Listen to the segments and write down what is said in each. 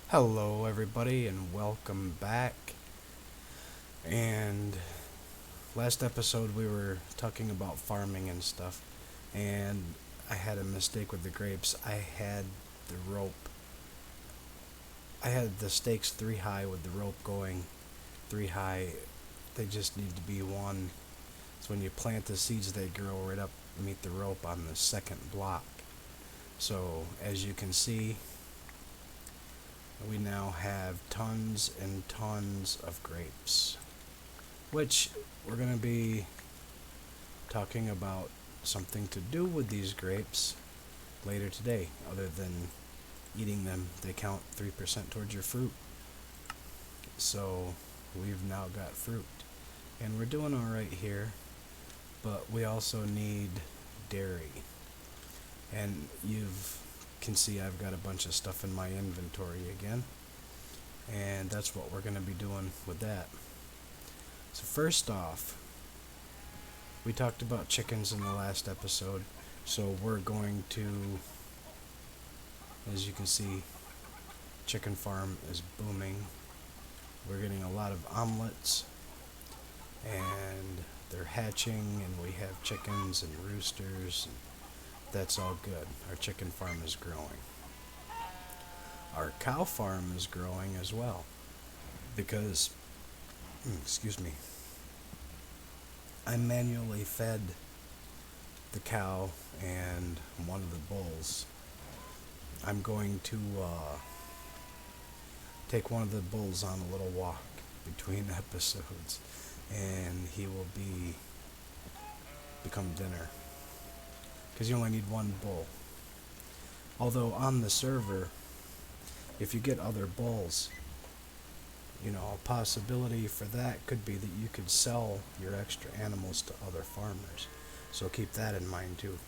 Hello, everybody, and welcome back. And last episode, we were talking about farming and stuff, and I had a mistake with the grapes. The rope, I had the stakes three high with the rope going three high. They just need to be one. So when you plant the seeds, they grow right up, meet the rope on the second block. So as you can see, we now have tons and tons of grapes, which we're going to be talking about something to do with these grapes later today. Other than eating them, they count 3% towards your fruit. So we've now got fruit. And we're doing alright here, but we also need dairy. And you can see I've got a bunch of stuff in my inventory again. And that's what we're going to be doing with that. So first off, we talked about chickens in the last episode, so we're going to, as you can see, chicken farm is booming. We're getting a lot of omelets, and they're hatching, and we have chickens and roosters, and that's all good. Our chicken farm is growing. Our cow farm is growing as well, because, excuse me, I manually fed the cow and one of the bulls. I'm going to take one of the bulls on a little walk between episodes, and he will become dinner, because you only need one bull. Although on the server, if you get other bulls, a possibility for that could be that you could sell your extra animals to other farmers. So keep that in mind too.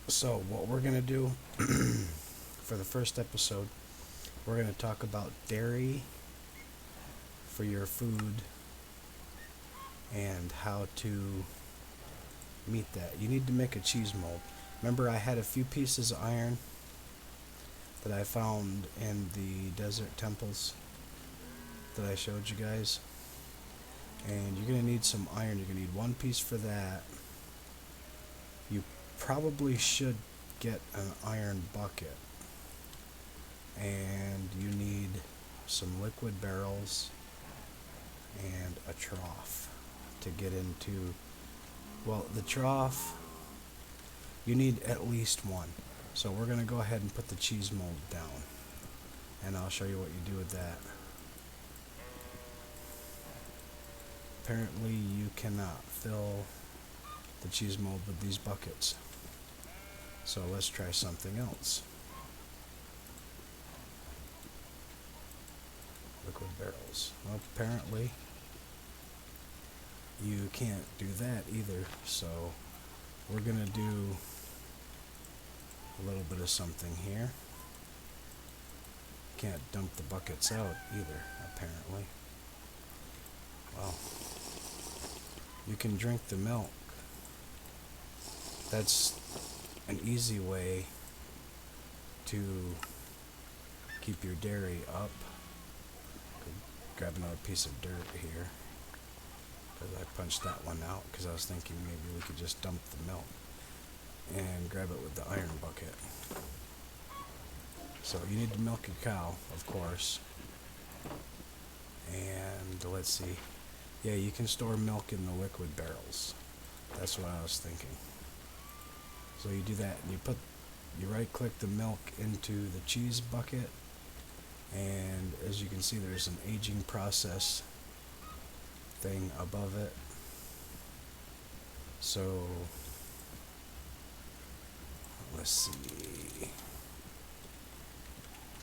So what we're going to do for the first episode, we're going to talk about dairy for your food and how to meet that. You need to make a cheese mold. Remember, I had a few pieces of iron that I found in the desert temples that I showed you guys. And you're going to need some iron. You're going to need one piece for that. You probably should get an iron bucket. And you need some liquid barrels and a trough to get into. Well, the trough, you need at least one. So we're going to go ahead and put the cheese mold down, and I'll show you what you do with that. Apparently you cannot fill the cheese mold with these buckets. So let's try something else. Liquid barrels. Well, apparently you can't do that either. So we're going to do a little bit of something here. Can't dump the buckets out either, apparently. Well, you can drink the milk. That's an easy way to keep your dairy up. Grab another piece of dirt here, because I punched that one out because I was thinking maybe we could just dump the milk and grab it with the iron bucket. So you need to milk your cow, of course. And let's see. Yeah, you can store milk in the liquid barrels. That's what I was thinking. So you do that, and you right click the milk into the cheese bucket, and as you can see, there's an aging process thing above it. So let's see.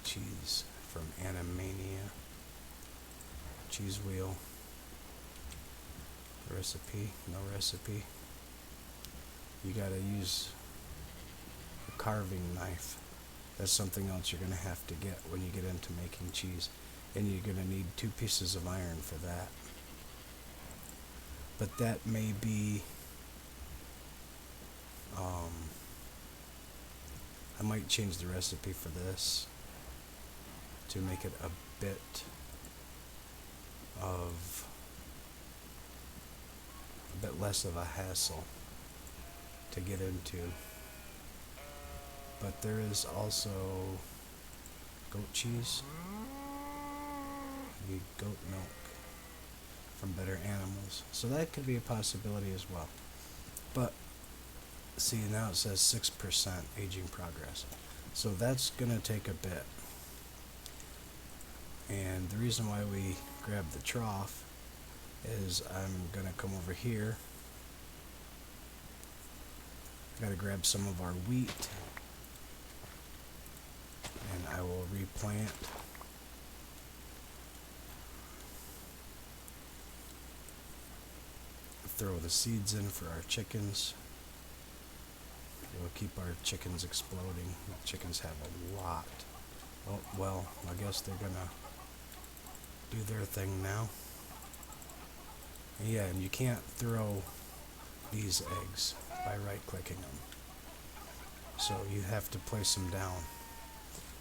Cheese from Animania. Cheese wheel. Recipe. No recipe. You gotta use a carving knife. That's something else you're gonna have to get when you get into making cheese. And you're gonna need 2 pieces of iron for that. But that may be I might change the recipe for this to make it a bit less of a hassle to get into. But there is also goat cheese, you goat milk from better animals, so that could be a possibility as well. But see, now it says 6% aging progress, so that's gonna take a bit. And the reason why we grab the trough is I'm gonna come over here. I gotta grab some of our wheat, and I will replant. Throw the seeds in for our chickens. We'll keep our chickens exploding. The chickens have a lot. Oh, well, I guess they're gonna do their thing now. Yeah, and you can't throw these eggs by right-clicking them. So you have to place them down.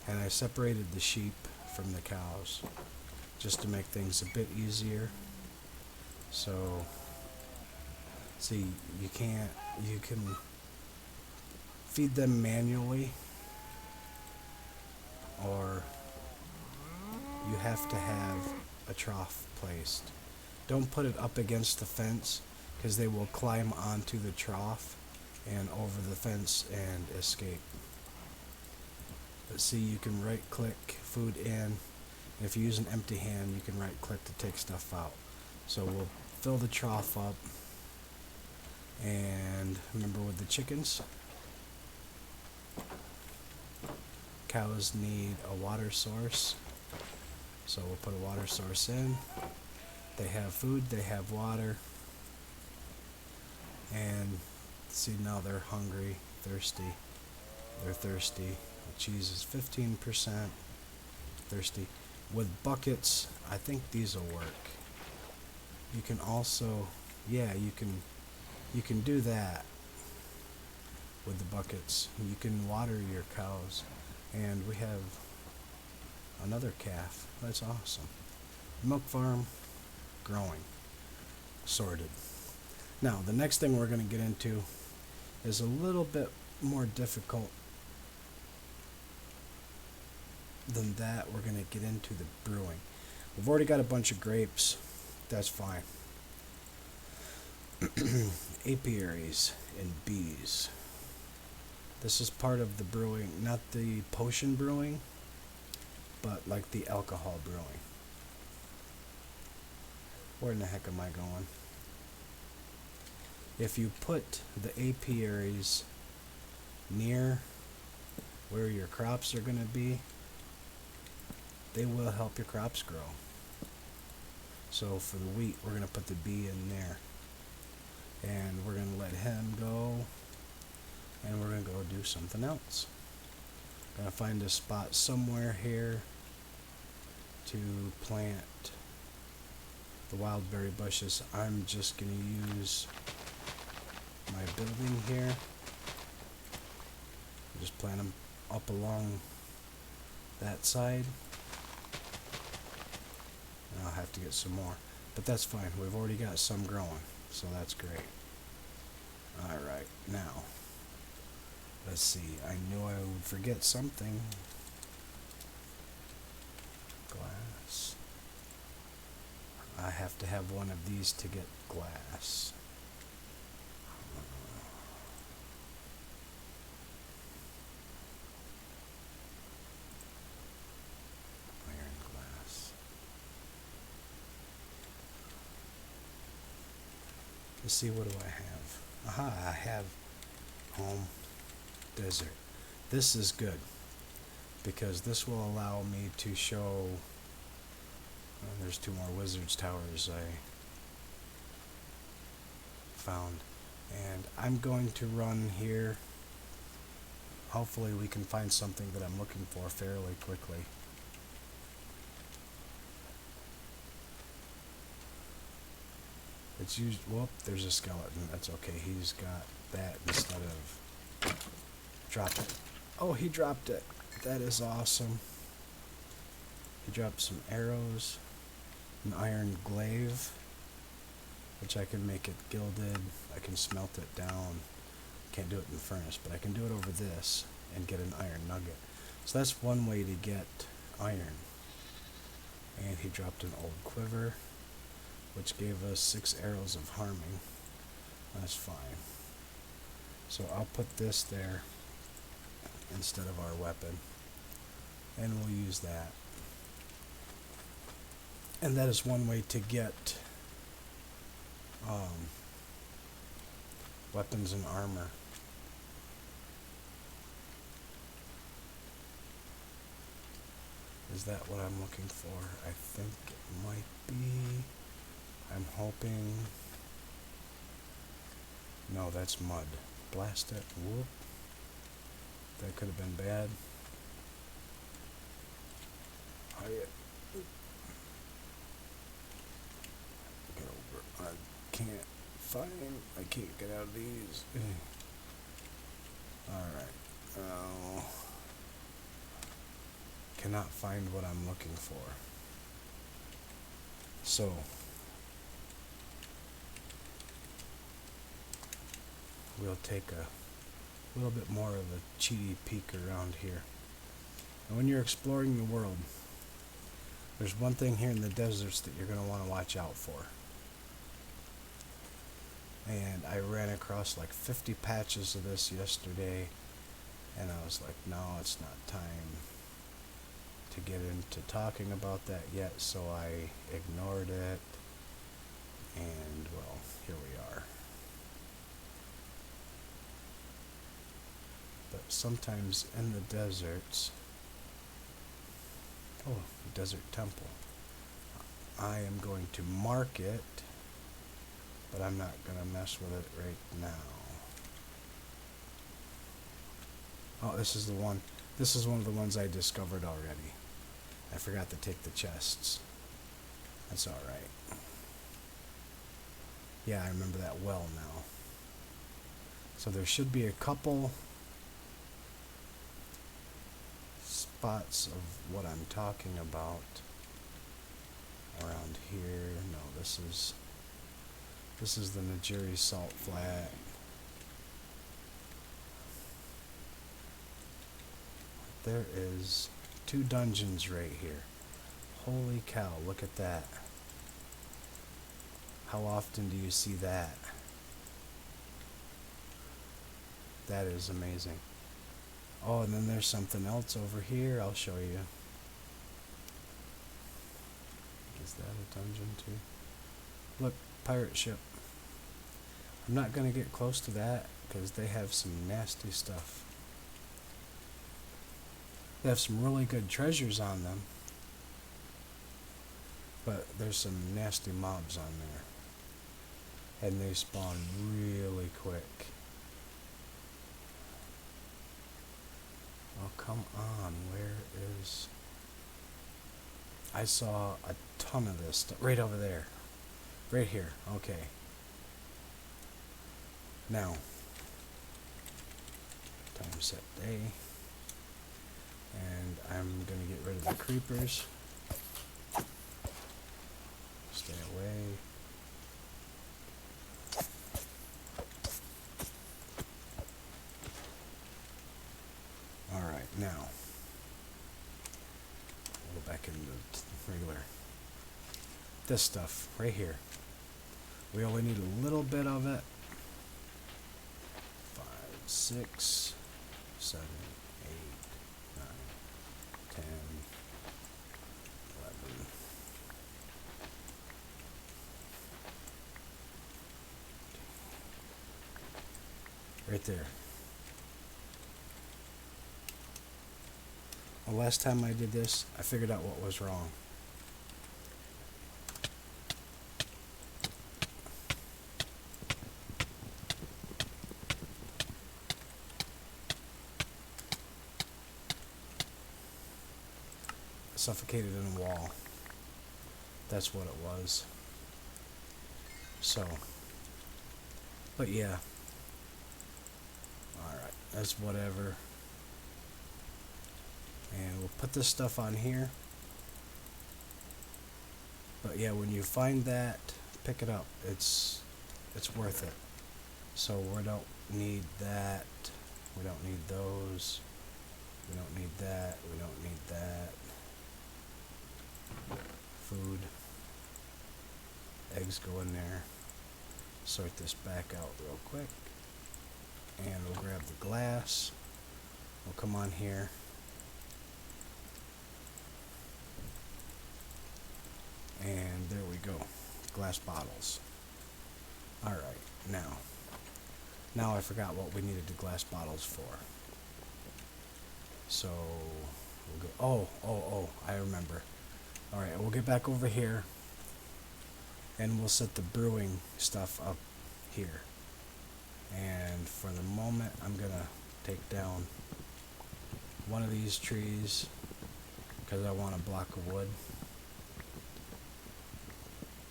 And I separated the sheep from the cows just to make things a bit easier. So, see, you can feed them manually, or you have to have a trough placed. Don't put it up against the fence, because they will climb onto the trough and over the fence and escape. But see, you can right click food in. If you use an empty hand, you can right click to take stuff out. So we'll fill the trough up. And remember, with the chickens, cows need a water source. So we'll put a water source in. They have food, they have water. And see, now they're hungry, thirsty. They're thirsty. The cheese is 15% thirsty. With buckets, I think these will work. You can also, yeah, you can do that with the buckets. You can water your cows. And we have another calf. That's awesome. Milk farm, growing, sorted. Now, the next thing we're going to get into is a little bit more difficult than that. We're going to get into the brewing. We've already got a bunch of grapes. That's fine. Apiaries and bees. This is part of the brewing, not the potion brewing, but like the alcohol brewing. Where in the heck am I going? If you put the apiaries near where your crops are going to be, they will help your crops grow. So for the wheat, we're going to put the bee in there. And we're going to let him go. And we're going to go do something else. Going to find a spot somewhere here to plant the wild berry bushes. I'm just going to use my building here. Just plant them up along that side. And I'll have to get some more. But that's fine. We've already got some growing. So that's great. Alright, now. Let's see. I knew I would forget something. Glass. I have to have one of these to get glass. Iron glass. Let's see, what do I have? Aha, I have home desert. This is good because this will allow me to show there's 2 more wizard's towers I found, and I'm going to run here. Hopefully we can find something that I'm looking for fairly quickly. It's used. Whoop, there's a skeleton. That's okay. He's got that instead of drop it. Oh, he dropped it. That is awesome. He dropped some arrows, an iron glaive, which I can make it gilded. I can smelt it down. Can't do it in the furnace, but I can do it over this and get an iron nugget. So that's one way to get iron. And he dropped an old quiver, which gave us 6 arrows of harming. That's fine. So I'll put this there instead of our weapon, and we'll use that. And that is one way to get weapons and armor. Is that what I'm looking for? I think it might be. I'm hoping. No, that's mud. Blast it. Whoop. That could have been bad. Oh, yeah. Get over. I can't get out of these. Alright. Oh. Cannot find what I'm looking for. So. We'll take a little bit more of a cheaty peek around here. And when you're exploring the world, there's one thing here in the deserts that you're going to want to watch out for. And I ran across like 50 patches of this yesterday, and I was like, no, it's not time to get into talking about that yet, so I ignored it, and well, here we are. But sometimes in the deserts, desert temple, I am going to mark it, but I'm not going to mess with it right now. Oh, this is the one. This is one of the ones I discovered already. I forgot to take the chests. That's alright. Yeah, I remember that well now. So there should be a couple spots of what I'm talking about around here. No, this is the Najiri Salt Flat. There is 2 dungeons right here. Holy cow, look at that. How often do you see that? That is amazing. Oh, and then there's something else over here. I'll show you. Is that a dungeon too? Look, pirate ship. I'm not going to get close to that because they have some nasty stuff. They have some really good treasures on them, but there's some nasty mobs on there, and they spawn really quick. Oh, come on, where is... I saw a ton of this stuff right over there. Right here, okay. Now, time set day. And I'm going to get rid of the creepers. Stay away. Alright, now. We'll go back into the regular. This stuff, right here. We only need a little bit of it. 5, 6, 7, 8, 9, 10, 11. Right there. The last time I did this, I figured out what was wrong. Suffocated in a wall. That's what it was. So, but yeah. Alright, that's whatever. put this stuff on here. But yeah, when you find that, pick it up. It's worth it. So we don't need that. We don't need those. We don't need that. We don't need that. Food. Eggs go in there. Sort this back out real quick. And we'll grab the glass. We'll come on here. And there we go. Glass bottles. Alright, now I forgot what we needed the glass bottles for. So we'll go, I remember. Alright, we'll get back over here and we'll set the brewing stuff up here. And for the moment, I'm gonna take down one of these trees because I want a block of wood.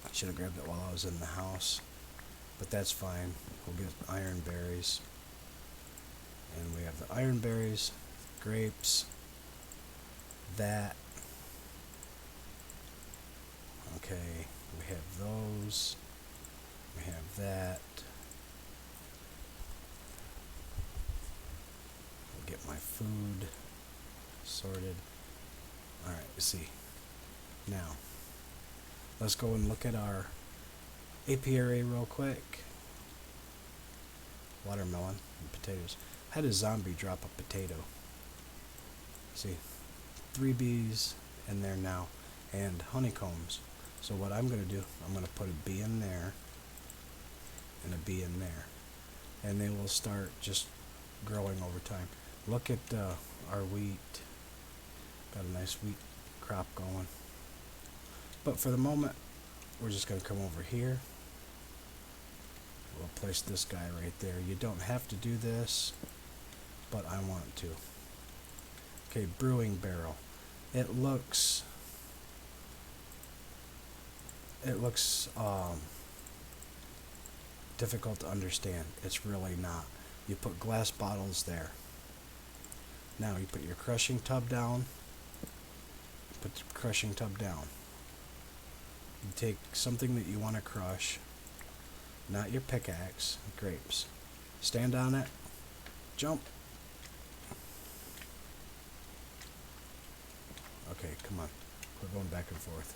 I should have grabbed it while I was in the house, but that's fine. We'll get iron berries. And we have the iron berries, grapes, that. Okay, we have those. We have that. I'll get my food sorted. Alright, see. Now, let's go and look at our apiary real quick. Watermelon and potatoes. I had a zombie drop a potato. See, 3 bees in there now, and honeycombs. So what I'm going to do, I'm going to put a bee in there, and a bee in there. And they will start just growing over time. Look at our wheat. Got a nice wheat crop going. But for the moment, we're just going to come over here. We'll place this guy right there. You don't have to do this, but I want to. Okay, brewing barrel. It looks difficult to understand. It's really not. You put glass bottles there. Now you put your crushing tub down. Put the crushing tub down. You take something that you want to crush, not your pickaxe, grapes. Stand on it, jump. Okay, come on. We're going back and forth.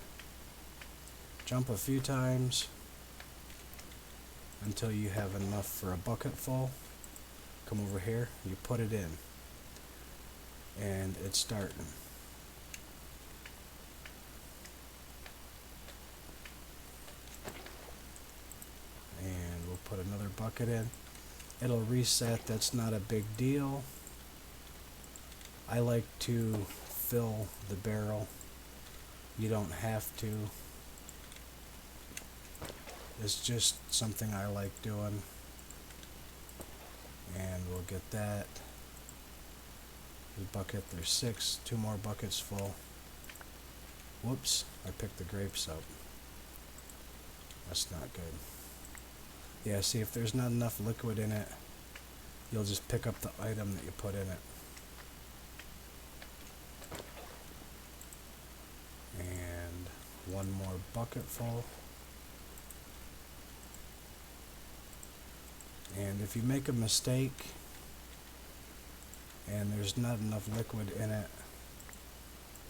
Jump a few times until you have enough for a bucket full. Come over here, you put it in. And it's starting. And we'll put another bucket in. It'll reset, that's not a big deal. I like to fill the barrel. You don't have to. It's just something I like doing. And we'll get that. The bucket, there's 6, 2 more buckets full. Whoops, I picked the grapes up. That's not good. Yeah, see, if there's not enough liquid in it, you'll just pick up the item that you put in it. And 1 more bucket full. And if you make a mistake and there's not enough liquid in it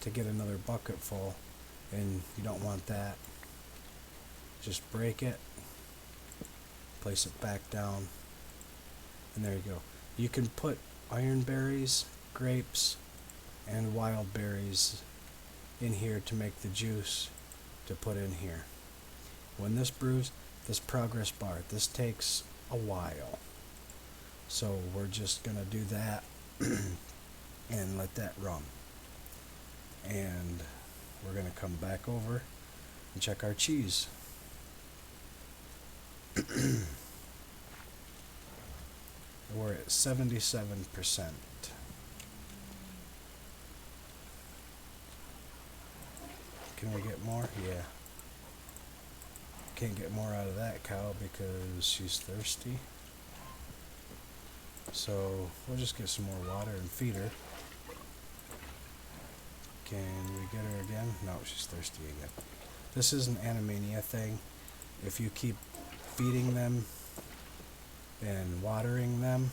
to get another bucket full, and you don't want that, just break it, place it back down, and there you go. You can put iron berries, grapes, and wild berries in here to make the juice to put in here. When this brews, this progress bar, this takes a while. So we're just gonna do that and let that run. And we're gonna come back over and check our cheese. We're at 77%. Can we get more? Yeah. Can't get more out of that cow because she's thirsty. So we'll just get some more water and feed her. Can we get her again? No, she's thirsty again. This is an Animania thing. If you keep feeding them and watering them,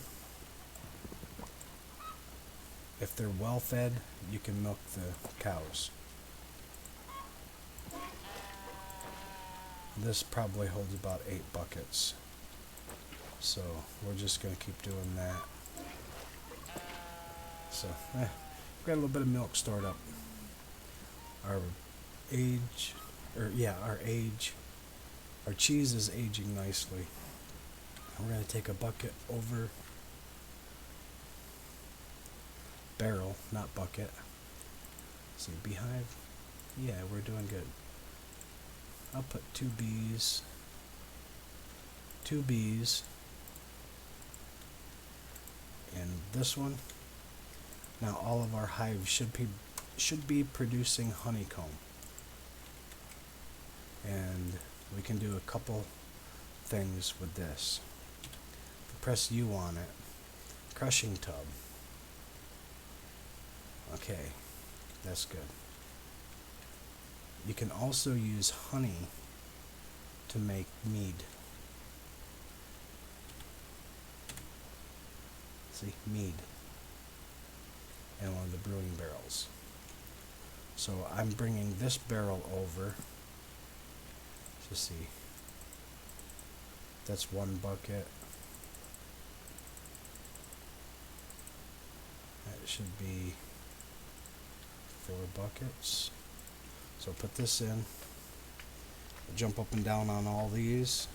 if they're well fed, you can milk the cows. This probably holds about 8 buckets. So we're just going to keep doing that. So, we've got a little bit of milk stored up. Our cheese is aging nicely. We're going to take a bucket over barrel, not bucket. See, beehive. Yeah, we're doing good. I'll put 2 bees. 2 bees. And this one. Now all of our hives should be producing honeycomb. And we can do a couple things with this. Press U on it. Crushing tub. Okay, that's good. You can also use honey to make mead. See, mead. And one of the brewing barrels. So I'm bringing this barrel over to see. That's 1 bucket. That should be 4 buckets. So put this in. Jump up and down on all these.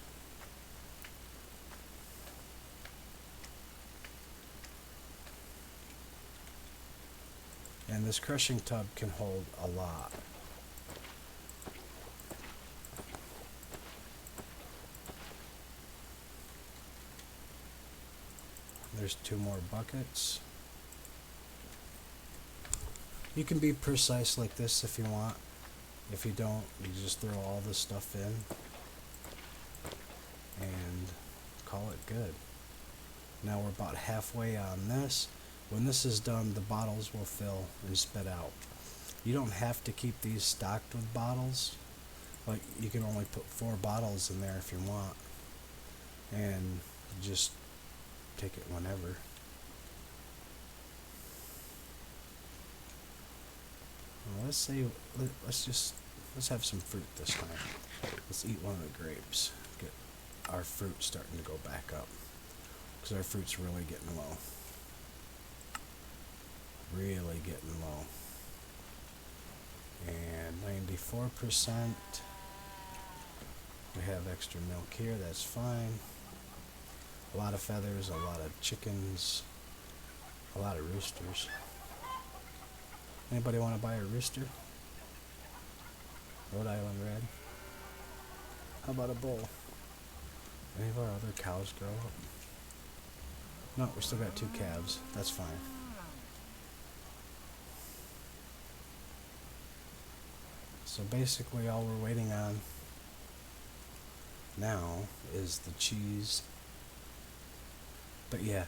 And this crushing tub can hold a lot. There's 2 more buckets. You can be precise like this if you want. If you don't, you just throw all this stuff in and call it good. Now we're about halfway on this. When this is done, the bottles will fill and spit out. You don't have to keep these stocked with bottles. Like, you can only put 4 bottles in there if you want. And just take it whenever. Well, let's have some fruit this time. Let's eat one of the grapes. Get our fruit starting to go back up. Because our fruit's really getting low. Really getting low. And 94%. We have extra milk here, that's fine. A lot of feathers, a lot of chickens, a lot of roosters. Anybody want to buy a rooster? Rhode Island Red? How about a bull? Any of our other cows grow up? No, we still got 2 calves. That's fine. So basically all we're waiting on now is the cheese. But yeah,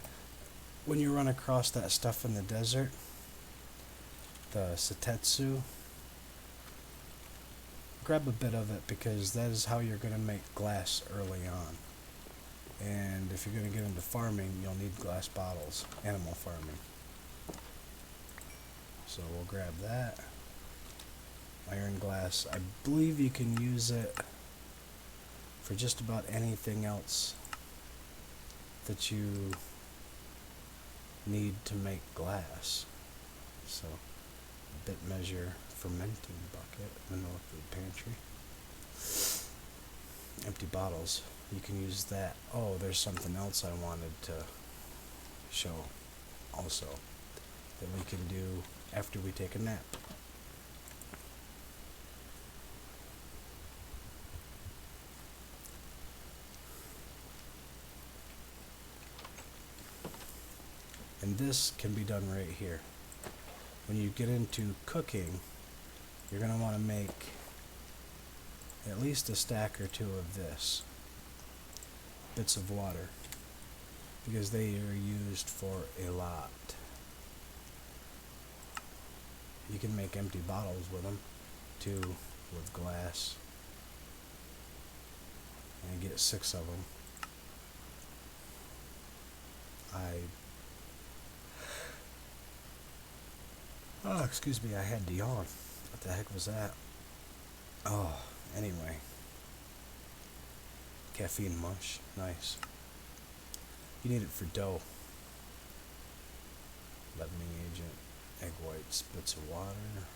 when you run across that stuff in the desert, the satetsu, grab a bit of it because that is how you're going to make glass early on. And if you're going to get into farming, you'll need glass bottles, animal farming. So we'll grab that. Iron glass. I believe you can use it for just about anything else that you need to make glass. So, bit measure fermenting bucket, mineral food pantry. Empty bottles. You can use that. Oh, there's something else I wanted to show also that we can do after we take a nap. And this can be done right here. When you get into cooking, you're going to want to make at least a stack or 2 of this. Bits of water. Because they are used for a lot. You can make empty bottles with them too, with glass, and get 6 of them. Excuse me, I had to yawn. What the heck was that? Oh, anyway. Caffeine mush, nice. You need it for dough. Leavening agent, egg whites, bits of water.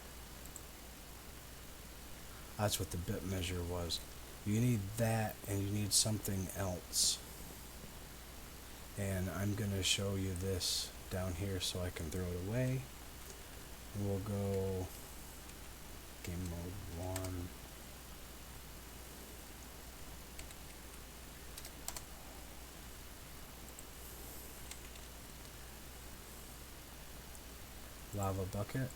That's what the bit measure was. You need that, and you need something else. And I'm going to show you this down here so I can throw it away. And we'll go game mode 1. Lava bucket.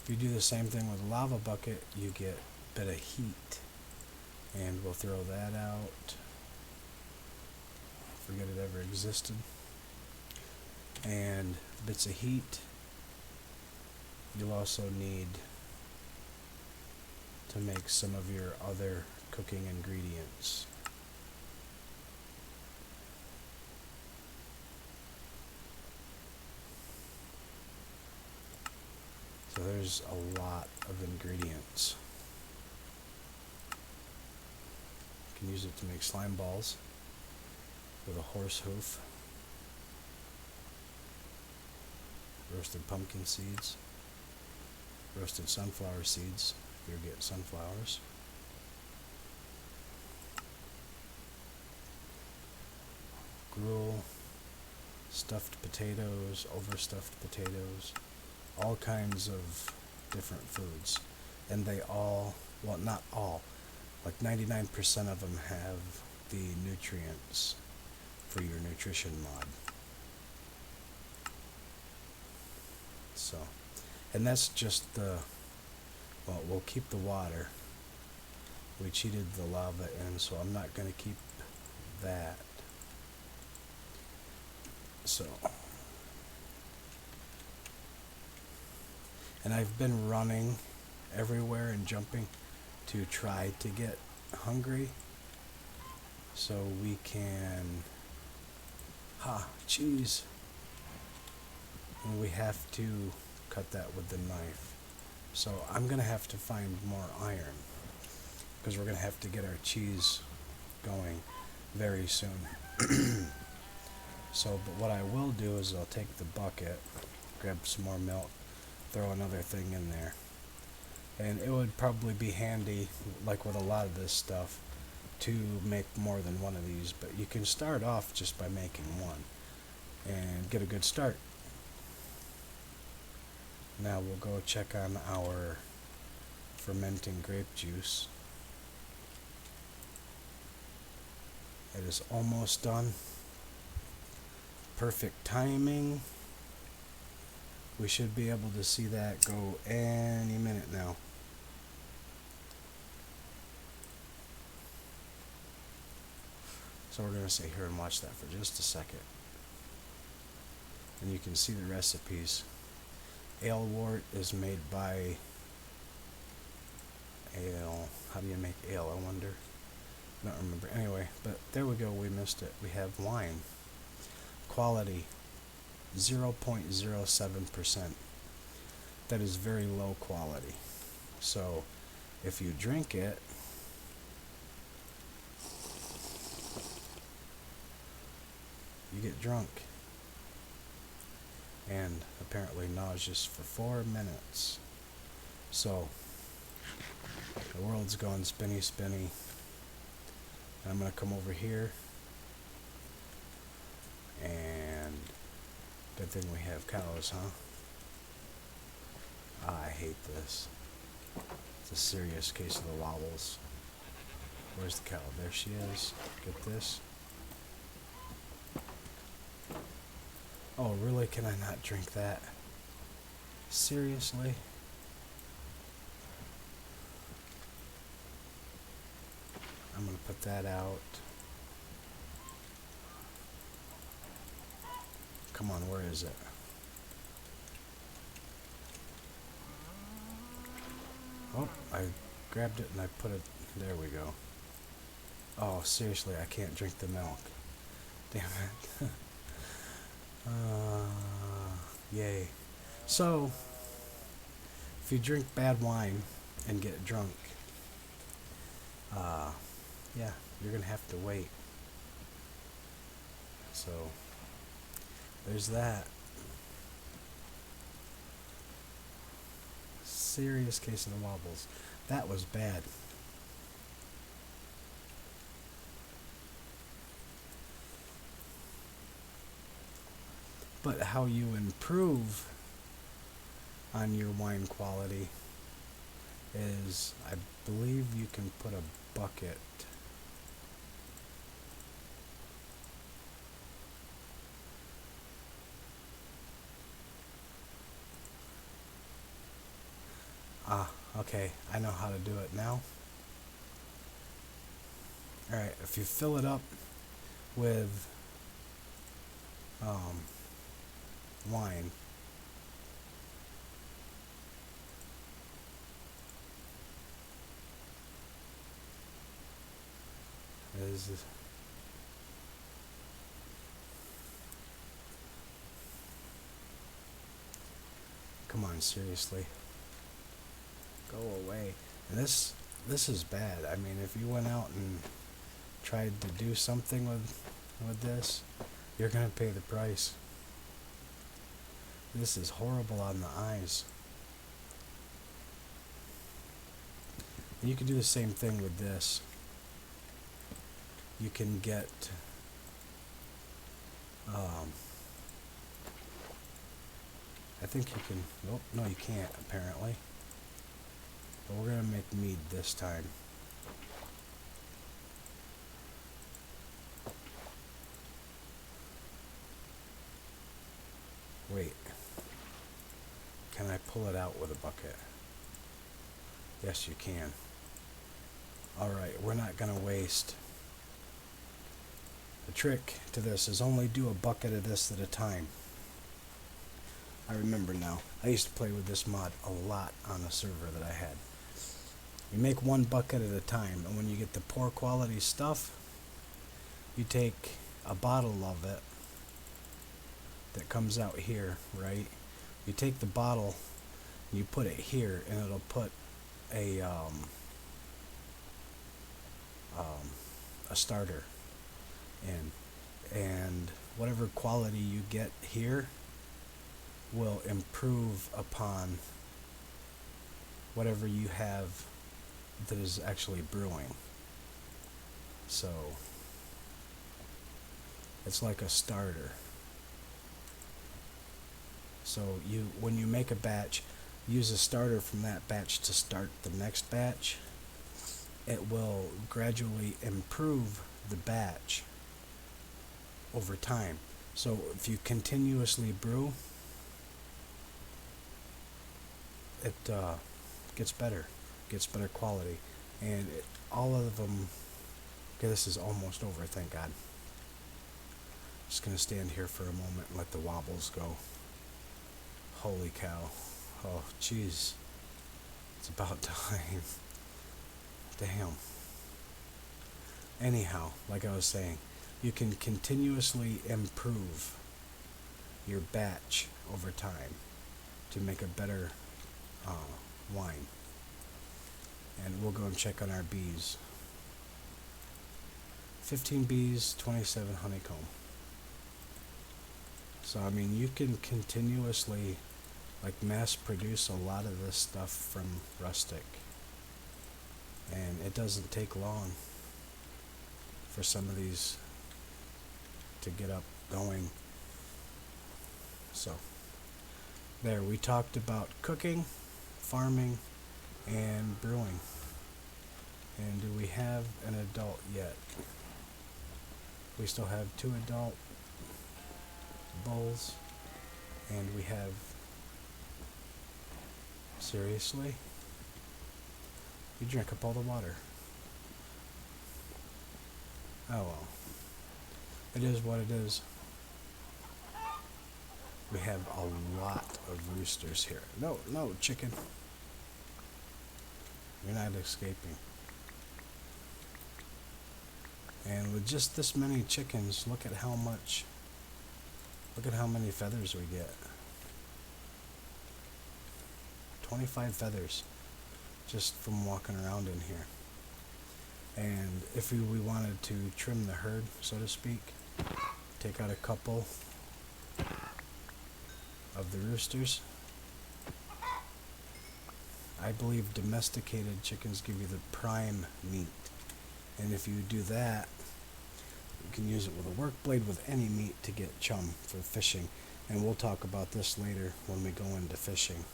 If you do the same thing with a lava bucket, you get a bit of heat. And we'll throw that out. Forget it ever existed. And bits of heat. You'll also need to make some of your other cooking ingredients. So there's a lot of ingredients. You can use it to make slime balls with a horse hoof, roasted pumpkin seeds, roasted sunflower seeds if you're getting sunflowers, gruel, stuffed potatoes, overstuffed potatoes, all kinds of different foods. And they all, well, not all, like 99% of them have the nutrients for your nutrition mod. So, and that's just the, well, we'll keep the water. We cheated the lava in, so I'm not going to keep that. So, and I've been running everywhere and jumping to try to get hungry so we can, cheese. And we have to cut that with the knife. So I'm going to have to find more iron because we're going to have to get our cheese going very soon. So, but what I will do is I'll take the bucket, grab some more milk, throw another thing in there. And it would probably be handy, like with a lot of this stuff, to make more than one of these. But you can start off just by making one and get a good start. Now we'll go check on our fermenting grape juice. It is almost done. Perfect timing. We should be able to see that go any minute now. So we're going to sit here and watch that for just a second. And you can see the recipes. Ale wort is made by ale. How do you make ale, I wonder? I don't remember. Anyway, but there we go. We missed it. We have wine. Quality 0.07%. That is very low quality. So if you drink it, you get drunk and apparently nauseous for 4 minutes. So the world's going spinny spinny. And I'm going to come over here, and good thing we have cows, huh? I hate this. It's a serious case of the wobbles. Where's the cow? There she is. Get this. Oh, really? Can I not drink that? Seriously? I'm going to put that out. Come on, where is it? Oh, I grabbed it and I put it... There we go. Oh, seriously, I can't drink the milk. Damn it. Yay. So, if you drink bad wine and get drunk, yeah, you're gonna have to wait. So, there's that. Serious case of the wobbles. That was bad. But how you improve on your wine quality is, I believe you can put a bucket. Ah, okay, I know how to do it now. Alright, if you fill it up with wine, is come on, seriously, go away. And this is bad. I mean, if you went out and tried to do something with this, you're gonna pay the price. This is horrible on the eyes. And you can do the same thing with this. You can get I think you can, nope, no you can't apparently. But we're gonna make mead this time. Wait, can I pull it out with a bucket? Yes, you can. Alright, we're not gonna waste. The trick to this is only do a bucket of this at a time. I remember now. I used to play with this mod a lot on a server that I had. You make one bucket at a time, and when you get the poor quality stuff, you take a bottle of it that comes out here, right? You take the bottle, and you put it here, and it'll put a starter in, and whatever quality you get here will improve upon whatever you have that is actually brewing. So it's like a starter. So when you make a batch, use a starter from that batch to start the next batch. It will gradually improve the batch over time. So if you continuously brew, it gets better quality, and all of them. Okay, this is almost over, thank God. Just gonna stand here for a moment and let the wobbles go. Holy cow. Oh jeez, it's about time. Damn. Anyhow, like I was saying, you can continuously improve your batch over time to make a better wine. And we'll go and check on our bees. 15 bees, 27 honeycomb. So I mean, you can continuously like mass produce a lot of this stuff from rustic, and it doesn't take long for some of these to get up going. So there, we talked about cooking, farming, and brewing. And do we have an adult yet? We still have 2 adult bulls, and we have... Seriously? You drank up all the water. Oh well. It is what it is. We have a lot of roosters here. No, no, chicken. You're not escaping. And with just this many chickens, look at how many feathers we get. 25 feathers just from walking around in here. And if we wanted to trim the herd, so to speak, take out a couple of the roosters. I believe domesticated chickens give you the prime meat. And if you do that, you can use it with a work blade with any meat to get chum for fishing. And we'll talk about this later when we go into fishing.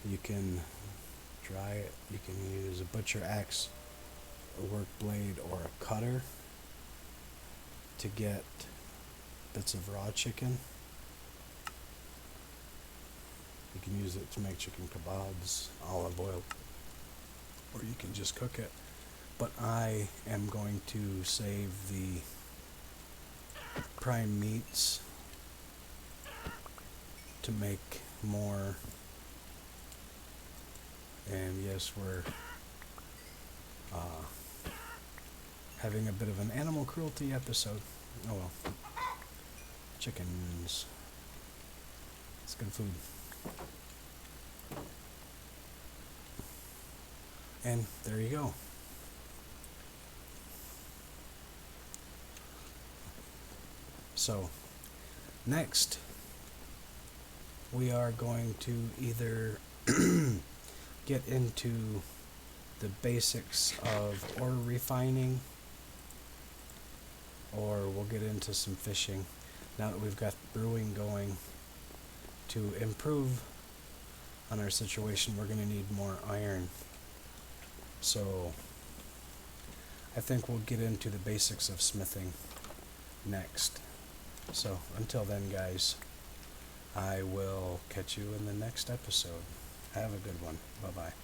You can dry it. You can use a butcher axe, a work blade, or a cutter to get bits of raw chicken. You can use it to make chicken kebabs, olive oil, or you can just cook it. But I am going to save the prime meats to make more. And yes, we're having a bit of an animal cruelty episode. Oh well. Chickens. It's good food. And there you go. So, next, we are going to either get into the basics of ore refining, or we'll get into some fishing now that we've got brewing going. To improve on our situation, we're going to need more iron. So I think we'll get into the basics of smithing next. So until then, guys, I will catch you in the next episode. Have a good one. Bye-bye.